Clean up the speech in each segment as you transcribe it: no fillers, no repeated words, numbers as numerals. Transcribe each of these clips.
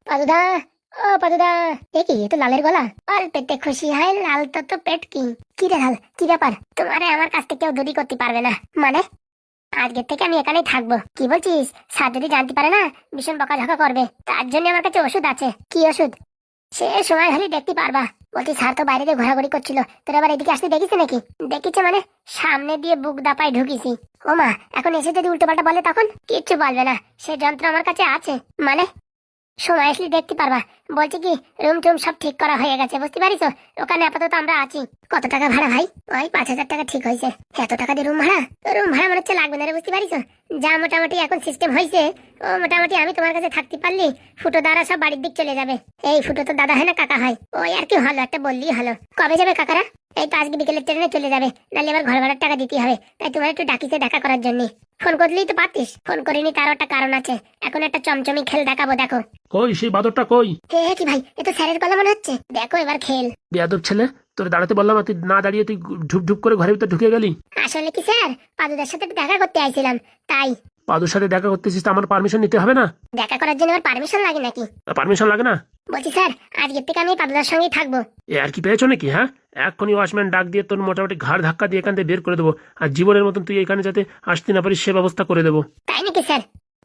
পাদুদা, ও পাদুদা। এ কি, এ তো লালের গলা। আর পেটে খুশি হয়, লাল তো পেট কি? কি রে লাল, কি ব্যাপার? তোমারে আমার কাছ থেকে কেউ দূরী করতে পারবে না মানে? আজকের থেকে আমি এখানেই থাকবো। কি বলছিস? স্যার যদি জানতে পারে না ভীষণ বকাঝকা করবে। তার জন্য আমার কাছে ওষুধ আছে। কি ওষুধ? সে সময় হলে দেখতে পারবা। বলছি স্যার তো বাইরে দিয়ে ঘোরাঘুরি করছিল, তোর আবার এদিকে আসতে দেখিস নাকি? দেখিছে মানে? সামনে দিয়ে বুক দাপায় ঢুকিছি। ও মা, এখন এসে যদি উল্টো পাল্টা বলে তখন? কিচ্ছু বলবে না, সে যন্ত্র আমার কাছে আছে। মানে সময় আসলে দেখতে পারবা। বলছি কি, রুম টুম সব ঠিক করা হয়ে গেছে, বুঝতে পারিস? ওখানে আপাতত আমরা আছি। কত টাকা ভাড়া ভাই? ওই 5,000 টাকা ঠিক হয়েছে। এত টাকা দিয়ে রুম ভাড়া? রুম ভাড়া মনে হচ্ছে লাগবে না রে, বুঝতে পারিস? যা মোটামুটি এখন সিস্টেম হয়েছে, ও মোটামুটি আমি তোমার কাছে থাকতে পারলি ফুটো দ্বারা সব বাড়ির দিক চলে যাবে। এই ফুটো তো দাদা হয় না, কাকা হয়। ওই আর কি, হলো একটা বললেই হলো। কবে যাবে কাকারা? এই তো আজকে বিকেলের ট্রেনে চলে যাবে, নাহলে আবার ঘর ভাড়ার টাকা দিতে হবে। তাই তোমার একটু ডাকিতে দেখা করার জন্য। ফোন করলেই তো পারতিস। ফোন করিনি, তারও একটা কারণ আছে। এখন একটা চমচমি খেল দেখাবো, দেখো। কই সেই বাদরটা কই? হে হে, কি ভাই, এ তো স্যারের গলা মনে হচ্ছে। দেখো এবার খেল। বেয়াদব ছেলে, তোর দাঁড়াতে বললাম আর তুই না দাঁড়িয়ে তুই ঢুপ ঢুপ করে ঘরের ভিতর ঢুকে গেলি। আসলে কি স্যার, পাদুদার সাথে একটু দেখা করতে আইছিলাম, তাই। পাদুর সাথে দেখা করতেছিস তো আমার পারমিশন নিতে হবে না? দেখা করার জন্য আমার পারমিশন লাগে নাকি? পারমিশন লাগে না? বলছি স্যার, আজকের থেকে আমি পাদুদার সঙ্গেই থাকবো। এ আর কি পেয়েছো নাকি? হ্যাঁ, এক্ষুনি ওয়াচম্যান ডাক দিয়ে তোর মোটামুটি ঘাড় ধাক্কা দিয়ে এখান থেকে বের করে দেবো। আর জীবনের মতন তুই এখানে যাতে আসতে না পারিস সে ব্যবস্থা করে দেবো। তাই নাকি স্যার?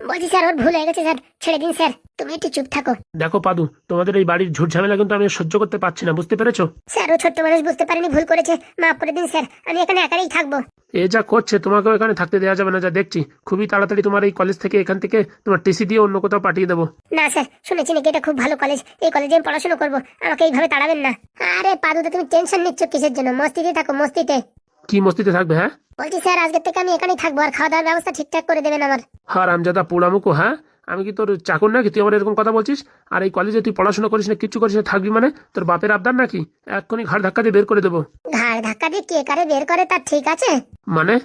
বলছি স্যার, ওর ভুল হয়ে গেছে স্যার, ছেড়ে দিন স্যার। তুমি একটু চুপ থাকো। দেখো পাদু, তোমাদের এই বাড়ির ঝুট ঝামেলা কিন্তু আমি সহ্য করতে পারছি না, বুঝতে পেরেছো? স্যার, ও ছোট্ট মানুষ, বুঝতে পারিনি, ভুল করেছে, মাফ করে দিন স্যার। আমি এখানে একাই থাকবো। এ যা করছে তোমাকেও এখানে থাকতে দেওয়া যাবে না, যা দেখছি। খুবই তাড়াতাড়ি তোমার এই কলেজ থেকে, এখান থেকে তোমার টিসি দিয়ে অন্য কোথাও পাঠিয়ে দেবো। না স্যার, শুনেছি নাকি এটা খুব ভালো কলেজ, এই কলেজে আমি পড়াশোনা করবো, আমাকে এইভাবে তাড়াবেন না। আরে পাদুদা, তুমি টেনশন নিচ্ছ কিসের জন্য? মস্তিতে থাকো, মস্তিতে। কি মস্তিতে থাকবে? হ্যাঁ, বলছি স্যার, আজকের থেকে আমি এখানেই থাকবো, আর খাওয়া দাওয়ার ব্যবস্থা ঠিকঠাক করে দেবেন আমার। হারামজাদা পোড়ামুখো। হ্যাঁ, আমি কি তোর চাকর নাকি তুই আমার এরকম কথা বলছিস? আর এই কলেজে তুই পড়াশোনা করিস না, কিচ্ছু করিস না, থাকবি মানে তোর বাপের আবদার নাকি? এক্ষুনি ঘাড় ধাক্কা দিয়ে বের করে দেবো। ঘাড় ধাক্কা দিয়ে কে কারে বের করে তার ঠিক আছে? মানে?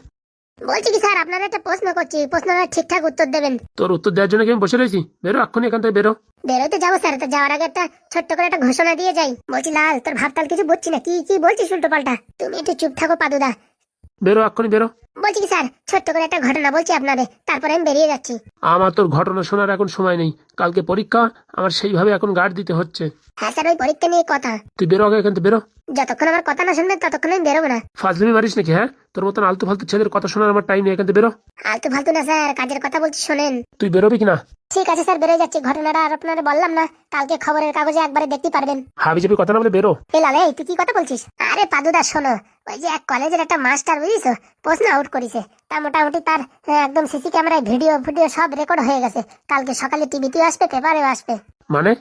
বলছি কি স্যার, আপনারা একটা প্রশ্ন করছি, প্রশ্নের ঠিকঠাক উত্তর দেবেন। তোর উত্তর দেওয়ার জন্য কি আমি বসে রয়েছি? বেরো এক্ষুনি এখান থেকে, বেরো। বেরোতে যাবো স্যার, তো যাওয়ার আগে একটা ছোট্ট করে একটা ঘোষণা দিয়ে যাই। বলছি লাল, তোর ভাবতাল কিছু বুঝছি না, কি কি বলছিস উল্টো পাল্টা। তুমি একটু চুপ থাকো পাদুদা। বেরো এক্ষুনি, বেরো। বলছি কি স্যার, ছোট্ট করে একটা ঘটনা বলছি আপনাদের, তারপরে আমি বেরিয়ে যাচ্ছি। আমার তোর ঘটনা শোনার এখন সময় নেই, কালকে পরীক্ষা। আমার সেইভাবে এখন গার্ড দিতে হচ্ছে। হ্যাঁ স্যার, ওই পরীক্ষা নিয়ে কথা। তুই বেরো আগে এখান থেকে, বেরো। যতক্ষণ আমার কথা না শুনবেন ততক্ষণ আমি বেরোবো না। ফাজলামি মারিস নাকি? হ্যাঁ, তোর মতন আলতু ফালতু ছেলের কথা শোনার আমার টাইম নেই, এখান থেকে বেরো। আলতু ফালতু না স্যার, কাজের কথা বলছি, শোনেন। তুই বেরোবি কিনা? ঠিক আছে স্যার, বেরোয় যাচ্ছি। ঘটনাটা আর আপনারা বললাম না, কালকে খবরের কাগজে একবারে দেখতে পারবেন। হাবি যাবি কথা না বলে বেরো। এ লালে, তুই কি কথা বলছিস? আরে পাদুদা শোনো, ওই যে এক কলেজের একটা মাস্টার বুঝিস, প্রশ্ন আউট করেছে। তা মোটামুটি তার একদম সিসি ক্যামেরায় ভিডিও ভিডিও সব রেকর্ড হয়ে গেছে। কালকে সকালে টিভিতেও আসবে, পেপারেও আসবে। মানে?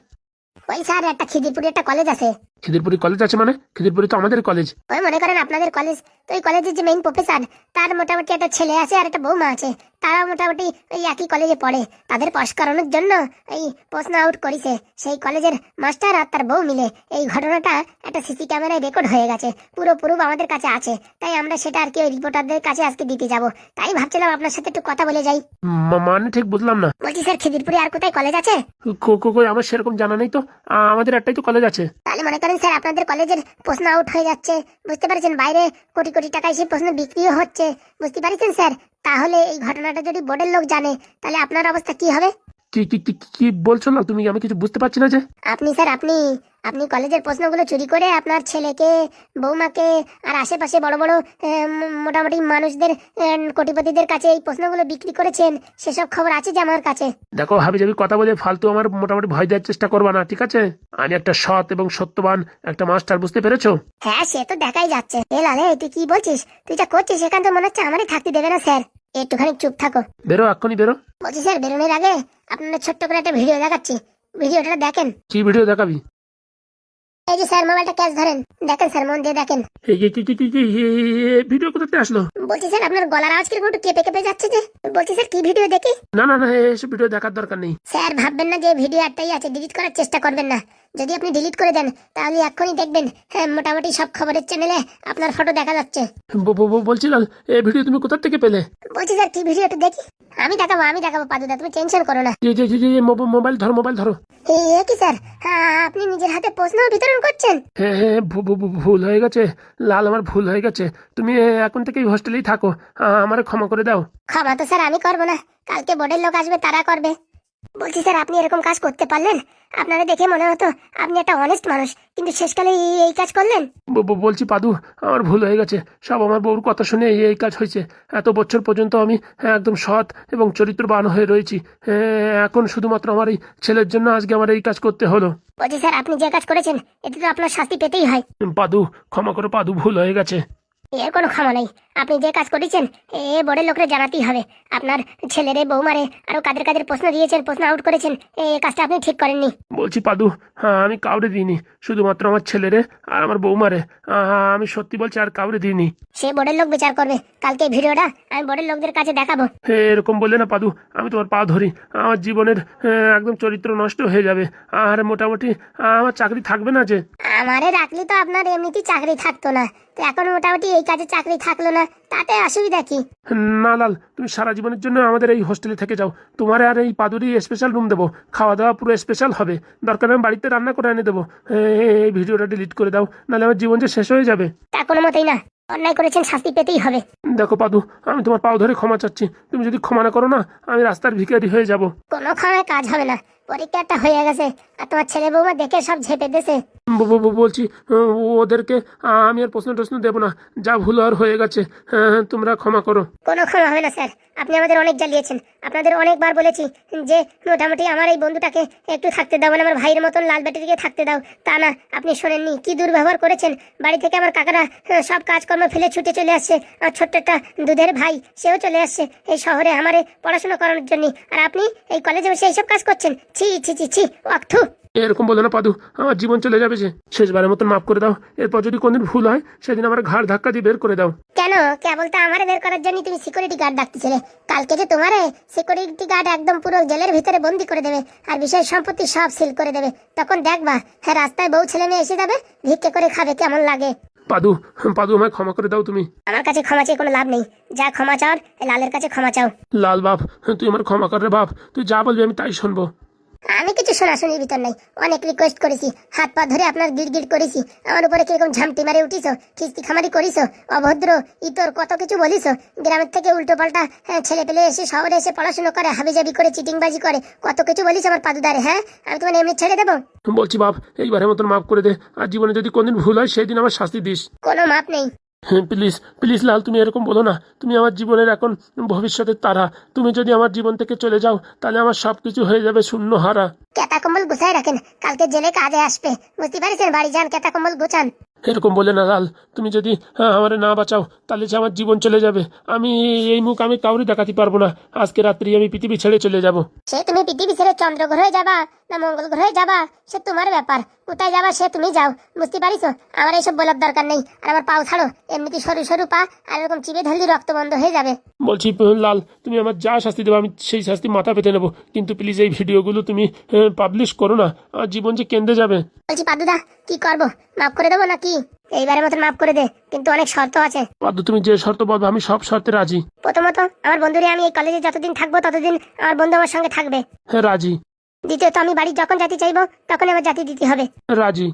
ওই স্যার, একটা খিদিরপুরে একটা কলেজ আছে। খিদিরপুরি কলেজ আছে মানে? খিদিরপুরি তো আমাদের কলেজ। ওই মনে করেন আপনাদের কলেজ। তো ওই কলেজের যে মেইন প্রফেসর, তার মোটামুটি একটা ছেলে আছে আর একটা বৌমা আছে। তারা মোটামুটি ওই একই কলেজে পড়ে। তাদের পাশ করানোর জন্য এই প্রশ্ন আউট করেছে সেই কলেজের মাস্টার আর তার বউ মিলে। এই ঘটনাটা একটা সিসি ক্যামেরায় রেকর্ড হয়ে গেছে, পুরো প্রুফ আমাদের কাছে আছে। তাই আমরা সেটা আর কি ওই রিপোর্টারদের কাছে আজকে দিতে যাব। তাই ভাবছিলাম আপনার সাথে একটু কথা বলে যাই। মানে ঠিক বুঝলাম না। বলছি স্যার, খিদিরপুরে আর কোথায় কলেজ আছে? কই আমার সেরকম জানা নেই তো। আমাদের একটাই তো কলেজ আছে। তাহলে মনে করেন স্যার, আপনাদের কলেজের প্রশ্ন আউট হয়ে যাচ্ছে, বুঝতে পারছেন? বাইরে কোটি কোটি টাকায় সেই প্রশ্ন বিক্রিও হচ্ছে, বুঝতে পারছেন স্যার? তাহলে এই ঘটনাটা যদি বোর্ডের লোক জানে, তাহলে আপনার অবস্থা কি হবে? কি কি কি কি বলছো না তুমি? আমি কিছু বুঝতে পারছি না যে। আপনি স্যার, আপনি আপনি কলেজের প্রশ্নগুলো চুরি করে আপনার ছেলেকে, বৌমাকে আর আশেপাশে বড় বড় মোটামুটি মানুষদের, কোটিপতিদের কাছে এই প্রশ্নগুলো বিক্রি করেছেন। সেসব খবর আছে যে আমার কাছে। দেখো হাবি যাবি কথা বলে ফালতু আমার মোটামুটি ভয় দেওয়ার চেষ্টা করবা না, ঠিক আছে? আমি একটা সৎ এবং সত্যবান একটা মাস্টার, বুঝতে পেরেছো? হ্যাঁ, সে তো দেখাই যাচ্ছে। এ লালে, তুই কি বলছিস? তুই যা করছিস সেখান তো মনে হচ্ছে আমারই থাকতে দেবে না স্যার। একটুখানি চুপ থাকো। বেরো এক্ষুনি, বেরো। বলছি স্যার, বেরোনোর আগে আপনাদের ছোট্ট করে একটা ভিডিও দেখাচ্ছি, ভিডিওটা দেখেন। কি ভিডিও দেখাবি? এই যে স্যার, মোবাইলটা ক্যাচ ধরেন, দেখেন স্যার, মন দিয়ে দেখেন। ভিডিও কোথাতে আসলো? বলছি স্যার, আপনার গলার আওয়াজ কিরকম একটু কেঁপে কেঁপে যাচ্ছে যে। বলছি স্যার, কি ভিডিও দেখি? না না না, এসব ভিডিও দেখার দরকার নেই। স্যার, ভাববেন না যে ভিডিও একটাই আছে, ডিলিট করার চেষ্টা করবেন না। যদি আপনি ডিলিট করে দেন তাহলে এক্ষুনি দেখবেন, হ্যাঁ, মোটামুটি সব খবরের চ্যানেলে আপনার ফটো দেখা যাচ্ছে। বলছিলাম এই ভিডিও তুমি কোথা থেকে পেলে? বলছি স্যার, কি ভিডিও একটু দেখি। আমি দেখাবো পাদুদা, তুমি টেনশন করো না। মোবাইল ধরো, মোবাইল ধরো। এ কি স্যার, আপনি নিজের হাতে প্রশ্ন বিতরণ করছেন? হ্যাঁ হ্যাঁ, ভুল হয়ে গেছে লাল, আমার ভুল হয়ে গেছে। তুমি এখন থেকে হোস্টেলেই থাকো, আমার ক্ষমা করে দাও। ক্ষমা তো স্যার আমি করবো না, কালকে বোর্ডের লোক আসবে, তারা করবে। বলছি স্যার, আপনি এরকম কাজ করতে পারলেন? আপনারা দেখে মনে হতো আপনি একটা অনেস্ট মানুষ, কিন্তু শেষকালে এই কাজ করলেন। বলছি পাদু, আমার ভুল হয়ে গেছে। সব আমার বউর কথা শুনে এই কাজ হয়েছে। এত বছর পর্যন্ত আমি একদম সৎ এবং চরিত্রবান হয়ে রয়েছি। এখন শুধুমাত্র আমার এই ছেলের জন্য আজকে আমার এই কাজ করতে হলো। বলছি স্যার, আপনি যে কাজ করেছেন এতে তো আপনার শাস্তি পেতেই হয়। পাদু, ক্ষমা করো পাদু, ভুল হয়ে গেছে। এর কোনো ক্ষমা নেই। আপনি যে কাজ করেছেন বড়ের লোকরা জানাতেই হবে। আপনার ছেলেরে বৌমারে আরো কাদের কাদের প্রশ্ন দিয়েছেন, প্রশ্ন আউট করেছেন, এই কাজটা আপনি ঠিক করেননি। বলছি পাদু, হ্যাঁ আমি কাউরে দিইনি, শুধুমাত্র আমার ছেলেরে আর আমার বৌমারে। আমি সত্যি বলছি, আর কাউরে দিইনি। সে বোর্ডের লোক বিচার করবে। কালকে ভিডিওটা আমি বোর্ডের লোকদের কাছে দেখাবো। এরকম বললে না পাদু, আমি তোমার পা ধরি। আমার জীবনের একদম চরিত্র নষ্ট হয়ে যাবে। আর মোটামুটি আমার চাকরি থাকবে না যে। আমারে রাখলি তো আপনার এমনিতেই চাকরি থাকতো না, তো এখন মোটামুটি এই কাজে চাকরি থাকলো না, তাতে অসুবিধা কি? না লাল, তুমি সারা জীবনের জন্য আমাদের এই হোস্টেলে থেকে যাও। তোমার আর এই পাদুরই স্পেশাল রুম দেবো, খাওয়া দাওয়া পুরো স্পেশাল হবে। দরকার আমি বাড়িতে রান্না করে এনে দেবো। এই ভিডিওটা ডিলিট করে দাও, নাহলে আমার জীবন যে শেষ হয়ে যাবে। তা কোনো মতেই না। অন্যায় করেছেন, শাস্তি পেতেই হবে। দেখো পাদু, আমি তোমার পাও ধরে ক্ষমা চাচ্ছি। তুমি যদি ক্ষমা না করো না, আমি রাস্তার ভিখারি হয়ে যাব। কোনো ক্ষমায় কাজ হবে না। পরীক্ষাটা হয়ে গেছে আর তোমার ছেলে বৌমা দেখে সব ঝেপে দিয়েছে। বলছি ওদেরকে আমি আর প্রশ্ন টশ্ন দেবো না। যা ভুল আর হয়ে গেছে, তোমরা ক্ষমা করো। কোনো ক্ষমা হবে না স্যার। আপনি আমাদের অনেক জ্বালিয়েছেন। আপনাদের অনেকবার বলেছি যে মোটামুটি আমার এই বন্ধুটাকে একটু থাকতে দাও, মানে আমার ভাইয়ের মতন লাল বেটিকে থাকতে দাও। তা না, আপনি শোনেননি। কি দুর্ব্যবহার করেছেন। বাড়ি থেকে আমার কাকারা সব কাজকর্ম ফেলে ছুটে চলে আসছে। আর ছোট্ট একটা দুধের ভাই, সেও চলে আসছে এই শহরে আমারে পড়াশোনা করানোর জন্য। আর আপনি এই কলেজে বসে এইসব কাজ করছেন। ছি ছি ছি ছি, অক্থু। এরকম বলো না পাদু, আমার জীবন চলে যাবে যে। শেষবারের মতন মাফ করে দাও। এরপর যদি কোনদিন ভুল হয়, সেদিন আমার ঘাড় ধাক্কা দিয়ে বের করে দাও। কেন? কেবল তো আমারে বের করার জন্য তুমি সিকিউরিটি গার্ড ডাকতেছিলে। কালকে যে তোমারে সিকিউরিটি গার্ড একদম পুরো জেলের ভিতরে বন্দি করে দেবে আর বিষয় সম্পত্তি সব সিল করে দেবে, তখন দেখবা হ্যাঁ রাস্তায় বউ ছেলে মেয়ে এসে যাবে, ভিক্ষে করে খাবে, কেমন লাগে। পাদু, পাদু আমায় ক্ষমা করে দাও তুমি। আমার কাছে ক্ষমা চেয়ে কোনো লাভ নেই। যা ক্ষমা চাও লালের কাছে ক্ষমা চাও। লাল বাপ, তুই আমার ক্ষমা কর রে বাপ। তুই যা বলবি আমি তাই শুনবো। আমি কিছু শোনাশুনির ভিতর নাই। অনেক রিকোয়েস্ট করেছি, হাত পা ধরে আপনার গিড় করেছি। আমার উপরে কিরকম ঝামটি মারে উঠিস, খিস্তি খামারি করিস, অভদ্র ইতর কত কিছু বলিস। গ্রামের থেকে উল্টো পাল্টা ছেলে পেলে এসে শহরে এসে পড়াশোনা করে, হাবিজাবি করে, চিটিংবাজি করে, কত কিছু বলিস আমার পাদুদারে। হ্যাঁ, আমি তোমার এমনি ছেড়ে দেবো? বলছি বাপ, এইবারের মতন মাফ করে দে। আর জীবনে যদি কোনদিন ভুল হয়, সেই দিন আমার শাস্তি দিস। কোনো মাপ নেই। হ্যাঁ প্লিজ প্লিজ লাল, তুমি এরকম বলো না। তুমি আমার জীবনের এখন ভবিষ্যতের তারা। তুমি যদি আমার জীবন থেকে চলে যাও, তাহলে আমার সবকিছু হয়ে যাবে শূন্য হারা। কেতা কম্বল গুছাই রাখেন, কালকে জেলে কাজে আসবে, বুঝতে পারছেন? বাড়ি যান, কেতা কম্বল গুছান। এরকম বলে না লাল, তুমি যদি আমার না বাঁচাও, তাহলে যে আমার জীবন চলে যাবে। আমি এই মুখ আমি কাউরে দেখাতে পারবো না। আজকে রাত্রি আমি পৃথিবী ছেড়ে চলে যাব। সে তুমি পৃথিবী ছেড়ে চন্দ্র গ্রহে যাবা না মঙ্গল গ্রহে যাবা, সে তোমার ব্যাপার। কোথায় যাবা সে তুমি যাও, বুঝতে পারিস? আমার এইসব বলার দরকার নেই। আর আমার পাও ছাড়ো, এমনিতে সরু সরু পা, আর এরকম চিপে ধরলি রক্ত বন্ধ হয়ে যাবে। বলছি লাল, তুমি আমার যা শাস্তি দেবো আমি সেই শাস্তি মাথা পেতে নেবো, কিন্তু প্লিজ এই ভিডিওগুলো তুমি পাবলিশ করো না। আমার জীবন যে কেঁদে যাবে। বলছি পাদুদা, কি করবো? মাফ করে দেবো নাকি? এইবারের মতন মাফ করে দে, কিন্তু অনেক শর্ত আছে। পাদু, তুমি যে শর্ত বলবো আমি সব শর্তে রাজি। প্রথমত, আমার বন্ধুরে আমি এই কলেজে যতদিন থাকবো ততদিন আমার বন্ধু আমার সঙ্গে থাকবে। হ্যাঁ রাজি। দ্বিতীয়ত, আমি বাড়ি যখন জাতি চাইবো তখন আমার জাতি দিতে হবে। রাজি।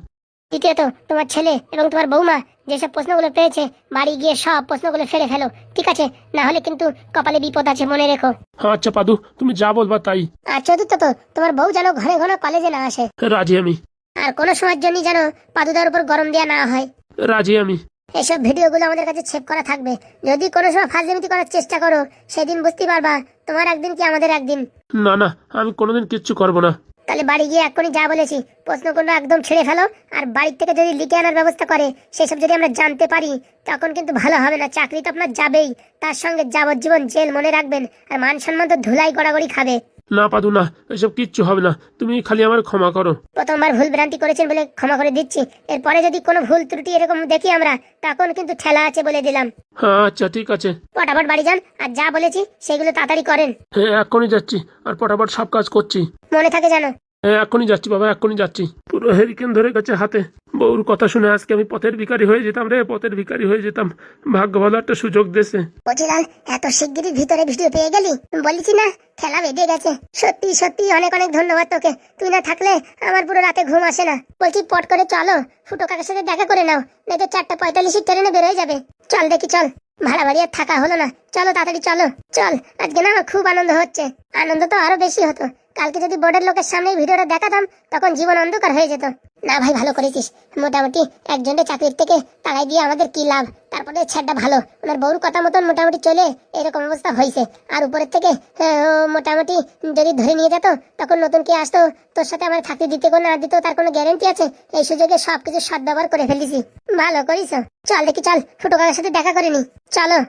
তৃতীয়ত, তোমার ছেলে এবং তোমার বৌমা যেসব প্রশ্নগুলো পেয়েছে, বাড়ি গিয়ে সব প্রশ্নগুলো ফেলে ফেলো, ঠিক আছে? না হলে কিন্তু কপালে বিপদ আছে, মনে রেখো। হ্যাঁ আচ্ছা পাদু, তুমি যা বলবা তাই। আর চতুর্থত, তোমার বউ যেন ঘরে ঘরে কলেজে না আসে। রাজি আমি। আর কোনো সময়ের জন্য যেন পাদুদার উপর গরম দেওয়া না হয়। রাজি আমি। এসব ভিডিওগুলো আমাদের কাছে সেভ করা থাকবে। যদি কোনো সময় ফাজলামি করার চেষ্টা করো, সেদিন বুঝতে পারবা তোমার একদিন কি আমাদের একদিন। না না, আমি কোনোদিন কিচ্ছু করবো না। তাহলে বাড়ি গিয়ে এক্ষুনি যা বলেছি প্রশ্নগুলো একদম ছেড়ে ফেলো। আর বাড়ির থেকে যদি লিখে আনার ব্যবস্থা করে, সেসব যদি আমরা জানতে পারি, তখন কিন্তু ভালো হবে না। চাকরি তো আপনার যাবেই, তার সঙ্গে যাবজ্জীবন জেল, মনে রাখবেন। আর মান সম্মান তো ধুলাই গড়াগড়ি খাবে। না পাদু না, এসব কিচ্ছু হবে না। তুমি খালি আমার ক্ষমা করো। প্রথমবার ভুল ভ্রান্তি করেছেন বলে ক্ষমা করে দিচ্ছি। এরপরে যদি কোনো ভুল ত্রুটি এরকম দেখি আমরা, তখন কিন্তু ঠেলা আছে বলে দিলাম। হ্যাঁ আচ্ছা ঠিক আছে। পটাপট বাড়ি যান, আর যা বলেছি সেগুলো তাড়াতাড়ি করেন। হ্যাঁ এক্ষুনি যাচ্ছি, আর পটাপট সব কাজ করছি। মনে থাকে জানো? হ্যাঁ এক্ষুনি যাচ্ছি বাবা, এক্ষুনি যাচ্ছি। পুরো হেরিকেন ধরে গেছে হাতে। বউর কথা শুনে আজকে আমি পথের ভিখারি হয়ে যেতাম রে, পথের ভিখারি হয়ে যেতাম। ভাগ্য ভালো একটা সুযোগ দেশে। বলছিলাম, এত শিগগিরই ভিতরে ভিডিও পেয়ে গেলি? বলেছি না, খেলা বেঁধে গেছে। সত্যি সত্যি অনেক অনেক ধন্যবাদ তোকে। তুই না থাকলে আমার পুরো রাতে ঘুম আসে না। বলছি পট করে চলো, ফুটো কাকার সাথে দেখা করে নাও, নয়তো 4:45 ট্রেনে বেরোয় যাবে। চল দেখি, চল। ভাড়া বাড়ি আর থাকা হলো না, চলো তাড়াতাড়ি চলো। চল, আজকে না আমার খুব আনন্দ হচ্ছে। আনন্দ তো আরো বেশি হতো, কালকে যদি বোর্ডের লোকের সামনে এই ভিডিওটা দেখাতাম তখন জীবন অন্ধকার হয়ে যেত। না ভাই, ভালো করেছিস। মোটামুটি একজনের চাকরির থেকে তাড়াই দিয়ে আমাদের কি লাভ? তারপরে ছেলেটা ভালো, ওনার বউর কথা মতন মোটামুটি চলে এরকম অবস্থা হয়েছে। আর উপরের থেকে ও মোটামুটি যদি ধরে নিয়ে যেত তখন নতুন কে আসতো, তোর সাথে আমার থাকতে দিতে কোনো না দিত তার কোনো গ্যারেন্টি আছে? এই সুযোগে সবকিছু সদ্ব্যবহার করে ফেলেছি। ভালো করিস। চল দেখি, চল ফুটো কাকার সাথে দেখা করে নি। চলো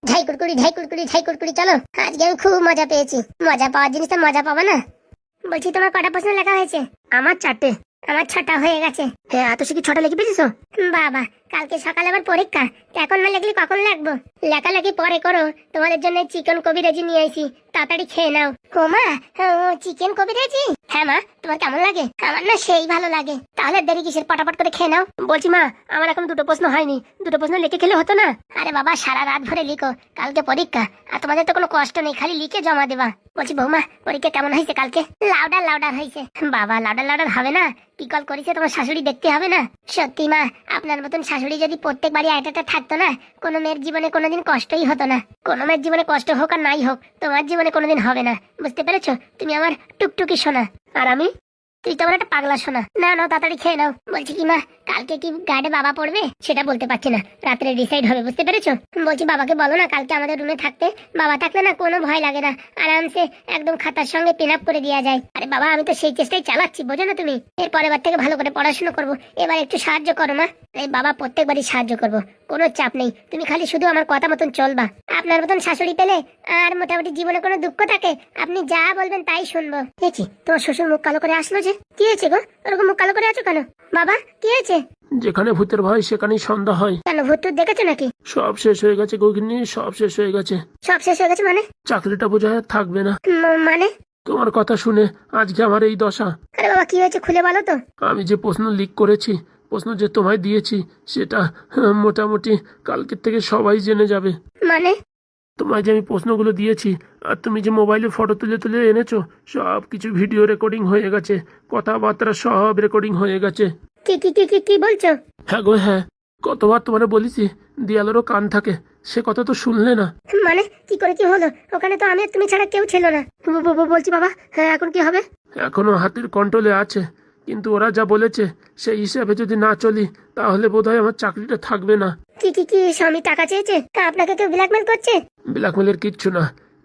ঢাই কুড়কুড়ি ঢাই কুড়কুড়ি ঢাই কুড়কুড়ি, চলো। আজকে আমি খুব মজা পেয়েছি। মজা পাওয়ার জিনিস তো মজা পাবো না। বলছি তোমার কটা প্রশ্ন লেখা হয়েছে? আমার 4টে। আমার 6টা হয়ে গেছে। হ্যাঁ, এত কি 6টা লিখে পেয়েছিস? বাবা, কালকে সকালে আবার পরীক্ষা, এখন না লিখলি কখন লাগবো? লেখালেখি পরে করো, তোমাদের জন্য চিকেন কবিরাজি নিয়ে আইছি, তাড়াতাড়ি খেয়ে নাও। ও মা, চিকেন কবিরাজি? হ্যাঁ মা, তোমার কেমন লাগে? আমার না সেই ভালো লাগে। তাহলে দেরি কিসের, পটাপট করে খেয়ে নাও। বলছি মা, আমার এখন 2টো প্রশ্ন হয়নি, 2টো প্রশ্ন লিখে খেলে হতো না? আরে বাবা, সারা রাত ভরে লিখো, কালকে পরীক্ষা, আর তোমাদের তো কোনো কষ্ট নেই, খালি লিখে জমা দেবা। বলছি বৌমা, পরীক্ষা কেমন হয়েছে কালকে? লাউডার লাউডার হয়েছে। বাবা, লাউডার লাউডার হবে না? কি কল করেছে তোমার শাশুড়ি, দেখতে হবে না? সত্যি মা, আপনার মতন শাশুড়ি যদি প্রত্যেক বাড়ি একটা থাকতো না, কোনো মেয়ের জীবনে কোনোদিন কষ্টই হতো না। কোনো মেয়ের জীবনে কষ্ট হোক আর নাই হোক, তোমার জীবনে কোনোদিন হবে না। বুঝতে পেরেছো? তুমি আমার টুকটুকি সোনা, আর আমি, তুই তো আমার একটা পাগলা সোনা। না না, তাড়াতাড়ি খেয়ে নাও। বলছি কি মা, কালকে কি গার্ডে বাবা পড়বে সেটা বলতে পারছি না, রাত্রে ডিসাইড হবে। বুঝতে পেরেছো? বলছি বাবাকে বলো না কালকে আমাদের রুমে থাকতে। বাবা থাকলে না কোনো ভয় লাগে না, আরামসে একদম খাতার সঙ্গে পিন আপ করে দেওয়া যায়। আরে বাবা, আমি তো সেই চেষ্টাই চালাচ্ছি, বোঝো না তুমি? এর পরের বার থেকে ভালো করে পড়াশোনা করবো। এবার একটু সাহায্য করো মা। এই বাবা, প্রত্যেকবারই সাহায্য করবো, কোনো চাপ নেই। তুমি খালি শুধু আমার কথা মতন চলবা। আপনার মতন শাশুড়ি পেলে আর মোটামুটি জীবনে কোনো দুঃখ থাকে, আপনি যা বলবেন তাই শুনবো। দেখি তোমার শ্বশুর মুখ কালো করে আসলো যে, কি হয়েছে গো? ওরকম মুখ কালো করে আছো কেন? বাবা, কি হয়েছে? যেখানে ভূতের ভয় সেখানেই সন্ধ্যা হয়। কেন, ভূত টুত দেখেছো নাকি? সব শেষ হয়ে গেছে গগিনী, সব শেষ হয়ে গেছে। সব শেষ হয়ে গেছে মানে? চাকরিটা বোঝায় থাকবে না। মানে? তোমার কথা শুনে আজকে আমার এই দশা। আরে বাবা, কি হয়েছে খুলে বলো তো। আমি যে প্রশ্ন লিক করেছি, প্রশ্ন যে তোমায় দিয়েছি, সেটা মোটামুটি কালকের থেকে সবাই জেনে যাবে। মানে? তোমায় যে আমি প্রশ্নগুলো দিয়েছি আর তুমি যে মোবাইলে ফটো তুলে তুলে এনেছো, সব কিছু ভিডিও রেকর্ডিং হয়ে গেছে, কথাবার্তা সব রেকর্ডিং হয়ে গেছে। কি কি কি কি কি বলছো? হ্যাঁ গো হ্যাঁ, কতবার তোমার বলেছি দেয়ালেরও কান থাকে, সে কথা তো শুনলে না। মানে কি করে কি হলো? ওখানে তো আমি আর তুমি ছাড়া কেউ ছিল না। বলছি বাবা, হ্যাঁ এখন কি হবে? এখনো হাতের কন্ট্রোলে আছে, কিন্তু ওরা যা বলেছে সেই হিসাবে যদি না চলি তাহলে বোধহয় আমার চাকরিটা থাকবে না। কি কি কি স্বামী টাকা চেয়েছে? তা আপনাকে কেউ ব্ল্যাকমেল করছে? ব্ল্যাকমেলের কিচ্ছু না,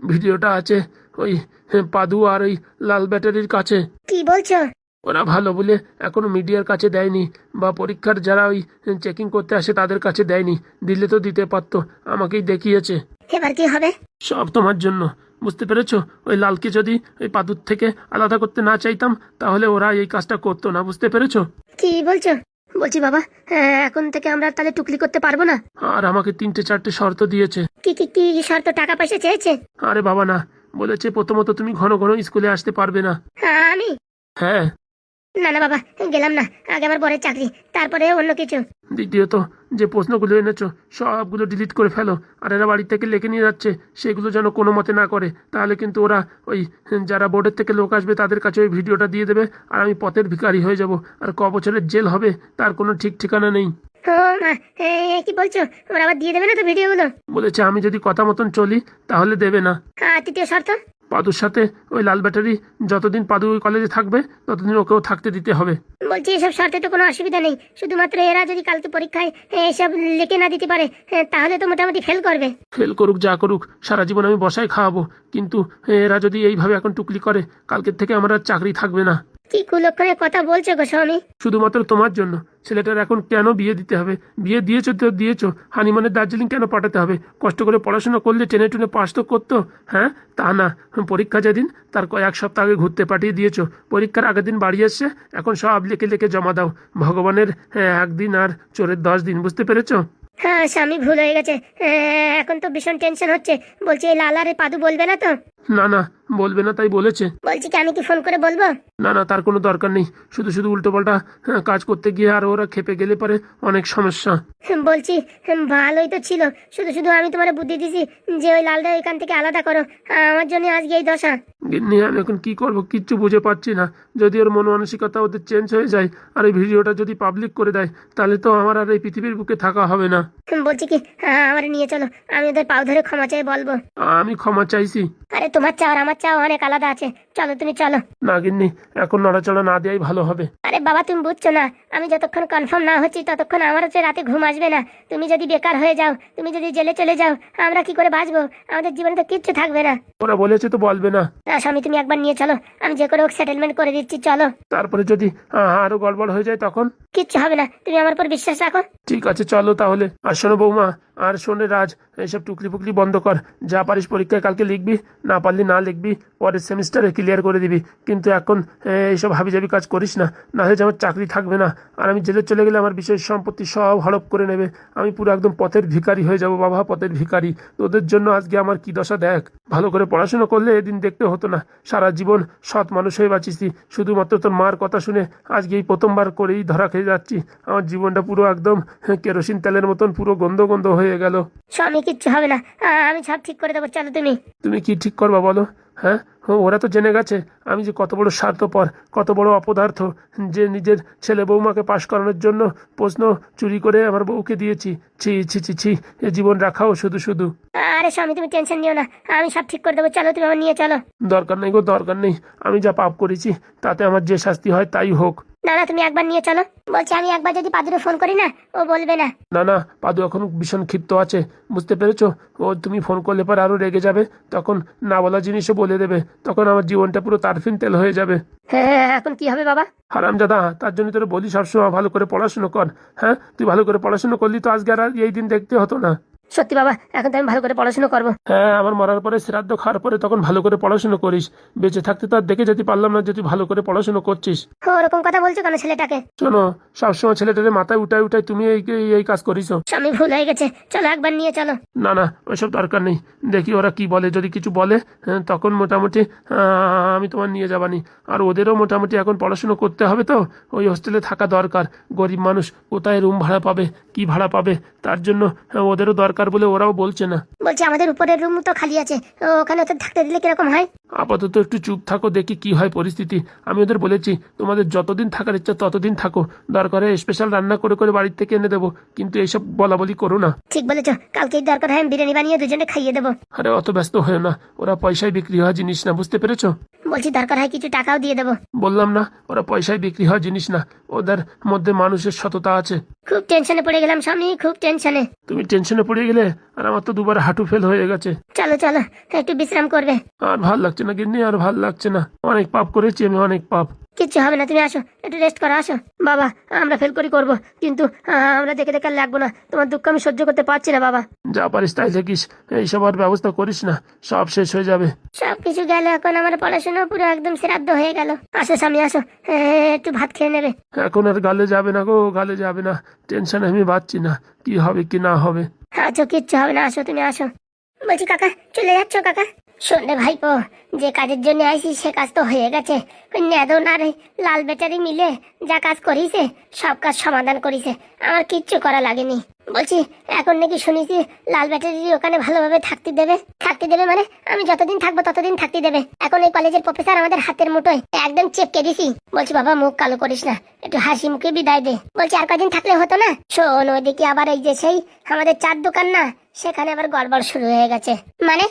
ভিডিওটা আছে ওই পাদু আর ওই লাল ব্যাটারির কাছে। কি বলছো? ওরা ভালো বলে এখনো মিডিয়ার কাছে দেয়নি, বা পরীক্ষার যারা ওই চেকিং করতে আসে তাদের কাছে দেয়নি। দিলে তো দিতে পারতো, আমাকেই দেখিয়েছে। এবার কি হবে? সব তোমার জন্য, বুঝতে পেরেছো? ওই লালকে যদি ওই পাদুর থেকে আলাদা করতে না চাইতাম তাহলে ওরা এই কাজটা করতো না, বুঝতে পেরেছো? কি বলছো? বলছি বাবা, এখন থেকে আমরা তাহলে টুকলি করতে পারবো না? আর আমাকে 3-4টে শর্ত দিয়েছে। কি কি কি শর্ত? টাকা পয়সা চেয়েছে? আরে বাবা না, বলেছে প্রথমত তুমি ঘন ঘন স্কুলে আসতে পারবে না। আমি? হ্যাঁ। না না বাবা, গেলাম না, আগে আমার বরের চাকরি, তারপরে অন্য কিছু। দ্বিতীয়ত যে প্রশ্নগুলো এনেছো সবগুলো ডিলিট করে ফেলো, আর এরা বাড়ি থেকে লিখে নিয়ে যাচ্ছে সেগুলো যেন কোনো মতে না করে, তাহলে কিন্তু ওরা ওই যারা বোর্ডের থেকে লোক আসবে তাদের কাছে ওই ভিডিওটা দিয়ে দেবে, আর আমি পথের ভিখারি হয়ে যাব, আর বছরের জেল হবে তার কোনো ঠিক ঠিকানা নেই। ও মা, কি বলছো? ওরা আবার দিয়ে দেবে না তো ভিডিওগুলো? বলেছে আমি যদি কথা মতন চলি তাহলে দেবে না। তৃতীয় শর্ত? পাদুর সাথে ওই লাল ব্যাটারি যতদিন পাদু ওই কলেজে থাকবে ততদিন ওকেও থাকতে দিতে হবে। বলছি এসব শর্তে তো কোনো অসুবিধা নেই, শুধুমাত্র এরা যদি কালকে পরীক্ষায় এসব লিখে না দিতে পারে তাহলে তো মোটামুটি ফেল করবে। ফেল করুক যা করুক, সারা জীবন আমি বসায় খাওয়াবো, কিন্তু এরা যদি এইভাবে এখন টুকলি করে কালকের থেকে আমার আর চাকরি থাকবে না। কি কুলক্ষণের কথা বলছো গো স্বামী? শুধুমাত্র তোমার জন্য। ছেলেটার এখন কেন বিয়ে দিতে হবে? বিয়ে দিয়েছো তো দিয়েছো, হানিমুনের দার্জিলিং কেন পাঠাতে হবে? কষ্ট করে পড়াশোনা করলে টেনে টুনে পাস তো করতো। হ্যাঁ, তা না, পরীক্ষা যেদিন তার এক সপ্তাহ আগে ঘুরতে পাঠিয়ে দিয়েছো, পরীক্ষার আগের দিন বাড়ি এসছে, এখন সব লিখে লিখে জমা দাও। ভগবানের একদিন আর চোরের 10 দিন, বুঝতে পেরেছো? হ্যাঁ স্বামী, ভুল হয়ে গেছে। এখন তো ভীষণ টেনশন হচ্ছে। বলছি এই লাল আর এই পাদু বলবে না তো? না না, বলবে না তাই বলেছে। বলছি কি আমি কি ফোন করে বলবো? না না, তার কোনো দরকার নেই, শুধু শুধু উল্টো পাল্টা কাজ করতে গিয়ে আর ওরা খেপে গেলে পরে অনেক সমস্যা। বলছি ভালোই তো ছিল, শুধু শুধু আমি তোমার বুদ্ধি দিছি যে ওই লালটা এখান থেকে আলাদা করো, আমার জন্য আজকে এই দশা। গিন্নি, আমি এখন কি করব কিচ্ছু বুঝে পাচ্ছি না। যদি ওর মন মানসিকতা ওদের চেঞ্জ হয়ে যায় আর এই ভিডিওটা যদি পাবলিক করে দেয় তাহলে তো আমার আর এই পৃথিবীর বুকে থাকা হবে না। বলছি কি আমার নিয়ে চলো, আমি ওদের পাও ধরে ক্ষমা চাই বলবো। আমি ক্ষমা চাইছি। আরে তোমার চা আর আমার চা অনেক আলাদা আছে, চলো তুমি চলো। না গিন্নি, এখন নড়াচড়া না দেওয়াই ভালো হবে। আরে বাবা তুমি বুঝছো না, আমি যতক্ষণ কনফার্ম না হচ্ছি ততক্ষণ আমার হচ্ছে রাতে ঘুম আসবে না। তুমি যদি বেকার হয়ে যাও, তুমি যদি জেলে চলে যাও, আমরা কি করে বাঁচবো? আমাদের জীবনে তো কিচ্ছু থাকবে না। ওরা বলেছে তো বলবে না। না স্বামী, তুমি একবার নিয়ে চলো, আমি যে করে হোক সেটেলমেন্ট করে দিচ্ছি, চলো। তারপরে যদি আরো গড়বড় হয়ে যায় তখন? কিচ্ছু হবে না, তুমি আমার উপর বিশ্বাস রাখো। ঠিক আছে চলো তাহলে। আর শোনো বৌমা, আর শোনে রাজ, এইসব টুকলি ফুকলি বন্ধ কর। যা পারিস পরীক্ষায় কালকে লিখবি, না পারলি না লিখবি, পরের সেমিস্টারে ক্লিয়ার করে দিবি। কিন্তু এখন এইসব হাবিজাবি কাজ করিস না, না হলে যে আমার চাকরি থাকবে না। আর আমি জেলে চলে গেলে আমার বিশেষ সম্পত্তি সব হড়প করে নেবে। আমি পুরো একদম পথের ভিখারি হয়ে যাব বাবা, পথের ভিখারি। তোদের জন্য আজকে আমার কি দশা দেখ। ভালো করে পড়াশোনা করলে এদিন দেখতে হতো না। সারা জীবন সৎ মানুষ হয়ে বাঁচিছি, শুধুমাত্র তোর মার কথা শুনে আজকে এই প্রথমবার করেই ধরা খেয়ে যাচ্ছি। আমার জীবনটা পুরো একদম কেরোসিন তেলের মতন পুরো গন্ধ গন্ধ হয়ে গেল। স্বামী কিচ্ছু হবে না, আমি সব ঠিক করে দেবো, চলো তুমি। তুমি কি ঠিক করবা বলো? হ্যাঁ, ওরা তো জেনে গেছে আমি যে কত বড় স্বার্থপর, কত বড় অপদার্থ, যে নিজের ছেলে বৌমাকে পাশ করানোর জন্য প্রশ্ন চুরি করে আমার বউকে দিয়েছি। ছি ছি ছি ছি, এ জীবন রাখাও শুধু শুধু। আরে স্বামী তুমি টেনশন নিও না, আমি সব ঠিক করে দেবো, চলো তুমি আমার নিয়ে চলো। দরকার নেই গো, দরকার নেই। আমি যা পাপ করেছি তাতে আমার যে শাস্তি হয় তাই হোক। না না, তুমি একবার নিয়ে চলো। বলছি আমি একবার যদি পাদুরে ফোন করি না, ও বলবে না। না না, পাদু এখন ভীষণ ক্ষিপ্ত আছে, বুঝতে পেরেছো? ও তুমি ফোন করলে পর আরো রেগে যাবে, তখন না বলা জিনিসও বলে দেবে, তখন আমার জীবনটা পুরো তারফিন তেল হয়ে যাবে। হ্যাঁ, এখন কি হবে বাবা? হারামজাদা, তার জন্য তোর বলি সবসময় ভালো করে পড়াশুনো কর। হ্যাঁ, তুই ভালো করে পড়াশুনো করলি তো আজকে আর এই দিন দেখতে হতো না। সত্যি বাবা, এখন তো আমি ভালো করে পড়াশোনা করবো। হ্যাঁ, আমার মরার পরে শ্রাদ্ধ খাওয়ার পরে তখন ভালো করে পড়াশুনো করিস। বেঁচে থাকতে তো আর দেখে যেতে পারলাম না যে তুই ভালো করে পড়াশুনো করছিস। ওরকম কথা বলছো কেন ছেলেটাকে? শোনো, সবসময় ছেলেটাকে মাথায় উঠায় উঠায় তুমি এই কাজ করিস। স্বামী ভুল হয়ে গেছে, চলো একবার নিয়ে চলো। না না, ওইসব দরকার নেই। দেখি ওরা কি বলে, যদি কিছু বলে তখন মোটামুটি আমি তোমার নিয়ে যাবানি। আর ওদেরও মোটামুটি এখন পড়াশুনো করতে হবে, তো ওই হোস্টেলে থাকা দরকার। গরিব মানুষ কোথায় রুম ভাড়া পাবে, কি ভাড়া পাবে, তার জন্য ওদেরও দরকার বলে ওরাও বলছে না। বলছি আমাদের উপরের রুম তো খালি আছে, ওখানে তো থাকতে দিলে কিরকম হয়? আপাতত একটু চুপ থাকো, দেখি কি হয় পরিস্থিতি। আমি ওদের বলেছি তোমাদের যতদিন থাকার ইচ্ছা ততদিন থাকো, দরকারে স্পেশাল রান্না করে করে বাড়ির থেকে এনে দেবো, কিন্তু এইসব বলা বলি করো না। ঠিক বলেছো, কালকেই দরকার হয় আমি বিরিয়ানি বানিয়ে দুজনে খাইয়ে দেবো। আরে অত ব্যস্ত হয়ে না, ওরা পয়সায় বিক্রি হওয়া জিনিস না, বুঝতে পেরেছো? বলছি দরকার হয় কিছু টাকাও দিয়ে দেবো। বললাম না, ওরা পয়সায় বিক্রি হওয়া জিনিস না, ওদের মধ্যে মানুষের সততা আছে। খুব টেনশনে পড়ে গেলাম স্বামী, খুব টেনশনে। তুমি টেনশনে পড়ে গেলে, আর আমার তো দুবার হাঁটু ফেল হয়ে গেছে। চলো চলো, একটু বিশ্রাম করবে। আর ভাল লাগছে না গিন্নি, আর ভাল লাগছে না। অনেক পাপ করেছি আমি, অনেক পাপ। কিচ্ছু হবে না, তুমি আসো একটু রেস্ট করো, আসো। বাবা আমরা ফেল করবো, কিন্তু আমরা দেখে দেখে আর লাগবো না। তোমার দুঃখ আমি সহ্য করতে পারছি না বাবা। যা পারিস তাই দেখিস, এইসব আর ব্যবস্থা করিস না, সব শেষ হয়ে যাবে। সবকিছু গেল, এখন আমার পড়াশোনা পুরো একদম শ্রাদ্ধ হয়ে গেল। আসো স্বামী আসো, একটু ভাত খেয়ে নেবে। এখন আর গালে যাবে না গো, গালে যাবে না। টেনশন আমি পাচ্ছি না, কি হবে কি না হবে। আচ্ছা কিচ্ছু হবে না, আসো তুমি আসো। বলছি কাকা চলে যাচ্ছ? কাকা শোনে ভাইপো, যে কাজের জন্য আইসি সে কাজ তো হয়ে গেছে। ওই নেদন আর লাল বেচারি মিলে যা কাজ করিছে সব কাজ সমাধান করিছে, আমার কিচ্ছু করা লাগেনি। বলছি এখন নাকি শুনেছি লাল ব্যাটারি ওখানে ভালোভাবে থাকতে দেবে। থাকতে দেবে মানে আমি যতদিন থাকবো ততদিন থাকতে দেবে। এখন এই কলেজের প্রফেসর আমাদের হাতের মুঠোয়, একদম চেপকে দিছি। বলছি বাবা মুখ কালো করিস না, একটু হাসি মুখে বিদায় দে। বলছি আর কদিন থাকলে হতো না? শোন ওইদিকে আবার এই যে সেই আমাদের চার দোকান না, সেখানে আবার গড়বড় শুরু হয়ে গেছে। মানে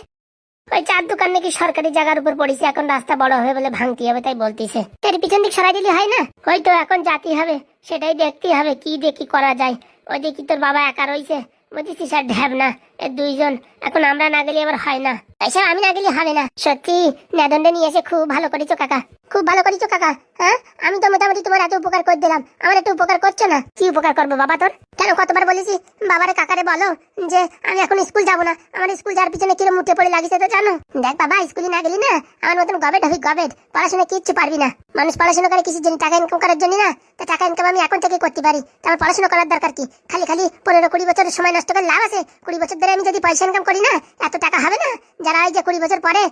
ওই চার দোকান নাকি সরকারি জায়গার উপর পড়েছে, এখন রাস্তা বড় হবে বলে ভাঙতে হবে, তাই বলতিছে। তোর পিছন দিক সরাই দিলে হয় না? হয়তো এখন জাতি হবে, সেটাই দেখতে হবে কি দেখি করা যায়। ওই দেখি তোর বাবা একা রয়েছে, বুঝেছিস, স্যার ঢ্যাব না এর দুইজন। এখন আমরা না গেলে এবার হয় না, এসব আমি না গেলে হবে না। সত্যি নেদনটা নিয়ে এসে খুব ভালো করেছো কাকা, খুব ভালো করেছো কাকা। হ্যাঁ আমি তো মোটামুটি তোমার এত উপকার করে দিলাম, আমার একটু উপকার করছো না? কি উপকার করবো বাবা তোর? কেন কতবার বলেছি বাবারে কাকারে বলো যে আমি এখন স্কুল যাবো না। আমার স্কুল যাওয়ার পিছনে কিরম মুঠে পড়ে লাগিছে তো জানো। দেখ বাবা স্কুলে না গেলি না আমার মতন গবেট হবি গবেট, পড়াশোনা কিচ্ছু পারবি না। মানুষ পড়াশোনা করে কিসের জন্য? টাকা ইনকাম করার জন্য না? তা টাকা ইনকাম আমি এখন থেকে করতে পারি, তারপর পড়াশোনা করার দরকার কি? খালি খালি 15-20 বছরের সময় নষ্ট করে লাভ আছে? 20 বছর ধরে আমি যদি পয়সা ইনকাম করি না, এত টাকা হবে না? যারা এই যে 20 বছর পরে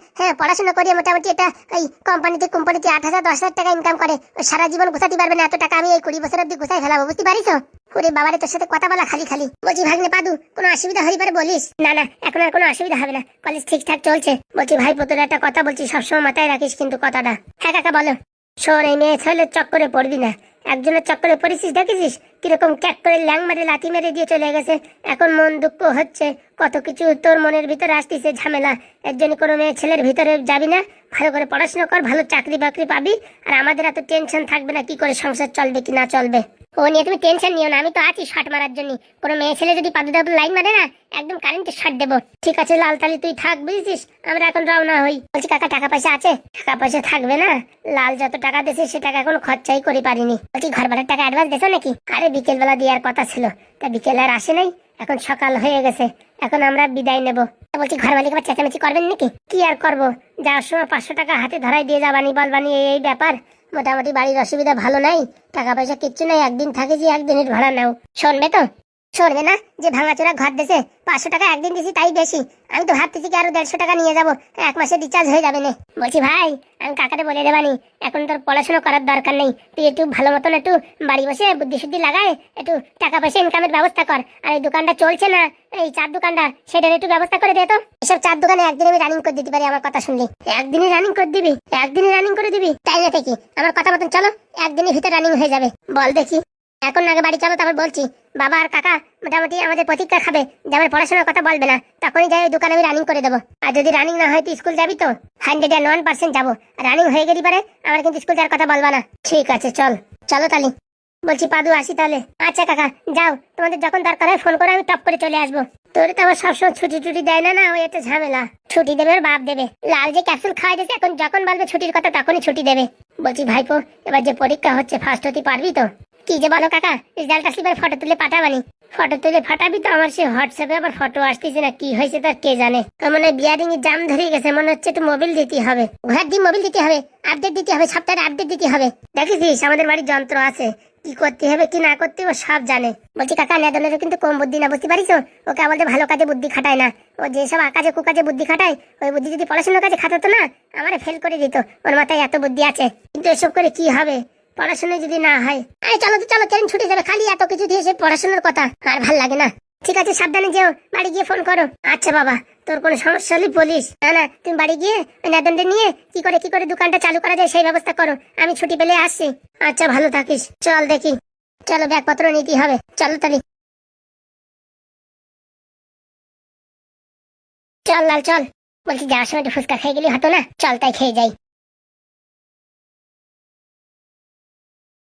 পড়াশোনা করিয়ে মোটামুটি এটা এই কোম্পানিতে 8,000-10,000 টাকা ইনকাম করে, সারা জীবন গোছাতে পারবে না। এত টাকা আমি এই 20 বছর অব্দি গোছাই ফেলাবো, বুঝতে পারিস? ওরে বাবারে তোর সাথে কথা বলা খালি খালি। বলছি ভাগ্নে পাদু কোনো অসুবিধা হয়ে পারে বলিস? না না এখন আর কোনো অসুবিধা হবে না, কলেজ ঠিকঠাক চলছে। বলছি ভাই তোর একটা কথা বলছি, সবসময় মাথায় রাখিস কিন্তু কথাটা। হ্যাঁ কাকা বলো। শোন এই মেয়ে ছেলের চক্করে পড়বি না, একজনের চক্করে পড়েছিস, দেখেছিস কিরকম ক্যাক করে ল্যাং মারে লাথি মেরে দিয়ে চলে গেছে। এখন মন দুঃখ হচ্ছে, কত কিছু তোর মনের ভিতরে আসতেছে ঝামেলা। এর জন্য কোনো মেয়ে ছেলের ভিতরে যাবি না, ভালো করে পড়াশোনা কর, ভালো চাকরি বাকরি পাবি, আর আমাদের এত টেনশন থাকবে না কি করে সংসার চলবে কি না চলবে। ও নিয়ে তুমি টেনশন নিও না, আমি তো আছি শর্ট মারার জন্য। কোনো মেয়ে ছেলে যদি পাদু দাবু লাইন মারে না, একদম কারেন্টে শর্ট দেবো। ঠিক আছে লাল তালি তুই থাক, বুঝেছিস, আমরা এখন রওনা হই। বলছি কাকা টাকা পয়সা আছে? টাকা পয়সা থাকবে না, লাল যত টাকা দিয়েছে সে টাকা এখনো খরচাই করে পারিনি। বলছি ঘর ভাড়ার টাকা অ্যাডভান্স দিয়েছো নাকি? আরে বিকেল বেলা দেওয়ার কথা ছিল, তা বিকেল আর আসে নাই, এখন সকাল হয়ে গেছে, এখন আমরা বিদায় নেব। বলছি ঘর মালিক আবার চেঁচামেচি করবেন নাকি? কি আর করবো, যাওয়ার সময় 500 টাকা হাতে ধরাই দিয়ে যাবানি, বলবানি এই ব্যাপার, মোটামুটি বাড়ির অসুবিধা ভালো নাই, টাকা পয়সা কিচ্ছু নাই, একদিন থাকে যে একদিনের ভাড়া নাও। শুনবে তো? শুনবে না যে ভাঙাচোরা ঘর দেশে 500 টাকা একদিন দিছি তাই বেশি। আমি তো ভাবতেছি কি আরো 150 টাকা নিয়ে যাবো, 1 মাসের রিচার্জ হয়ে যাবে না। বলছি ভাই আমি কাকাতে বলে দেবানি, এখন তোর পড়াশোনা করার দরকার নেই, তুই একটু ভালো মতন একটু বাড়ি বসে বুদ্ধি শুদ্ধি লাগায় একটু টাকা পয়সা ইনকামের ব্যবস্থা কর। আর এই দোকানটা চলছে না, এই চার দোকানটা, সেটার একটু ব্যবস্থা করে দে তো। এসব চার দোকানে একদিনে আমি রানিং করে দিতে পারি, আমার কথা শুনলি। একদিনে রানিং করে দিবি? একদিনে রানিং করে দিবি? তাই না থেকে আমার কথা মতন চলো, একদিনের ভিতরে রানিং হয়ে যাবে। বল দেখি, এখন আগে বাড়ি চলো, তারপর বলছি। বাবা আর কাকা মোটামুটি আমাদের প্রতীক্ষা খাবে যে আমার পড়াশোনার কথা বলবে না, তখনই যাই ওই দোকানে আমি রানিং করে দেবো। আর যদি রানিং না হয় তুই স্কুল যাবি তো? 101% যাবো। রানিং হয়ে গেলি পারে আমার কিন্তু স্কুল যাওয়ার কথা বলবা না। ঠিক আছে চল, চলো তালি। বলছি পাদু আসি তাহলে। আচ্ছা কাকা যাও, তোমাদের যখন দরকার হয় ফোন করে, আমি টপ করে চলে আসবো। তোর তো আবার সবসময় ছুটি টুটি দেয় না, না ওই একটা ঝামেলা। ছুটি দেবে ওর বাপ দেবে, লাল যে ক্যাপসুল খাওয়াই দিয়েছে, এখন যখন বলবে ছুটির কথা তখনই ছুটি দেবে। বলছি ভাইপো এবার যে পরীক্ষা হচ্ছে ফার্স্ট হতে পারবি তো? কি যে বলো কাকা, রেজাল্ট আসলে এবার ফটো তুলে পাঠাবানি? ফটো তুলে ফাটাবি তো? আমার সে হোয়াটসঅ্যাপে আবার ফটো আসতেছে না, কি হয়েছে তার কে জানে। মনে হয় বিয়ারিং এর জাম ধরে গেছে, মনে হচ্ছে একটু মোবিল দিতে হবে, ঘর দিয়ে মোবিল দিতে হবে, আপডেট দিতে হবে, সপ্তাহে আপডেট দিতে হবে। দেখেছিস আমাদের বাড়ির যন্ত্র আছে, কি করতে হবে কি না করতে ও সব জানে। বলছি কাকা নেদনের কিন্তু কম বুদ্ধি না, বুঝতে পারিস? ওকে আমাদের ভালো কাজে বুদ্ধি খাটায় না, ও যেসব আকাজে কুকাজে বুদ্ধি খাটায়, ওই বুদ্ধি যদি পড়াশোনার কাজে খাটাতো না, আমারে ফেল করে দিত। ওর মাথায় এত বুদ্ধি আছে, কিন্তু এসব করে কি হবে, পড়াশোনা যদি না হয়। আরে চলো তো চলো, ট্রেন ছুটে যাবে, খালি এত কিছু দিয়ে সে পড়াশোনার কথা আর ভাল লাগে না। ঠিক আছে সাবধানে যেও, বাড়ি গিয়ে ফোন করো। আচ্ছা বাবা, তোর কোনো সমস্যা হলে বলিস। না না তুমি বাড়ি গিয়ে নেদনদের নিয়ে কি করে দোকানটা চালু করা যায় সেই ব্যবস্থা করো, আমি ছুটি পেলে আসছি। আচ্ছা ভালো থাকিস, চল দেখি, চলো ব্যাগপত্র নিতে হবে, চলো তাহলে। চল লাল চল, বলছি যাওয়ার সময় একটু ফুচকা খেয়ে গেলি হতো না? চল তাই খেয়ে যাই।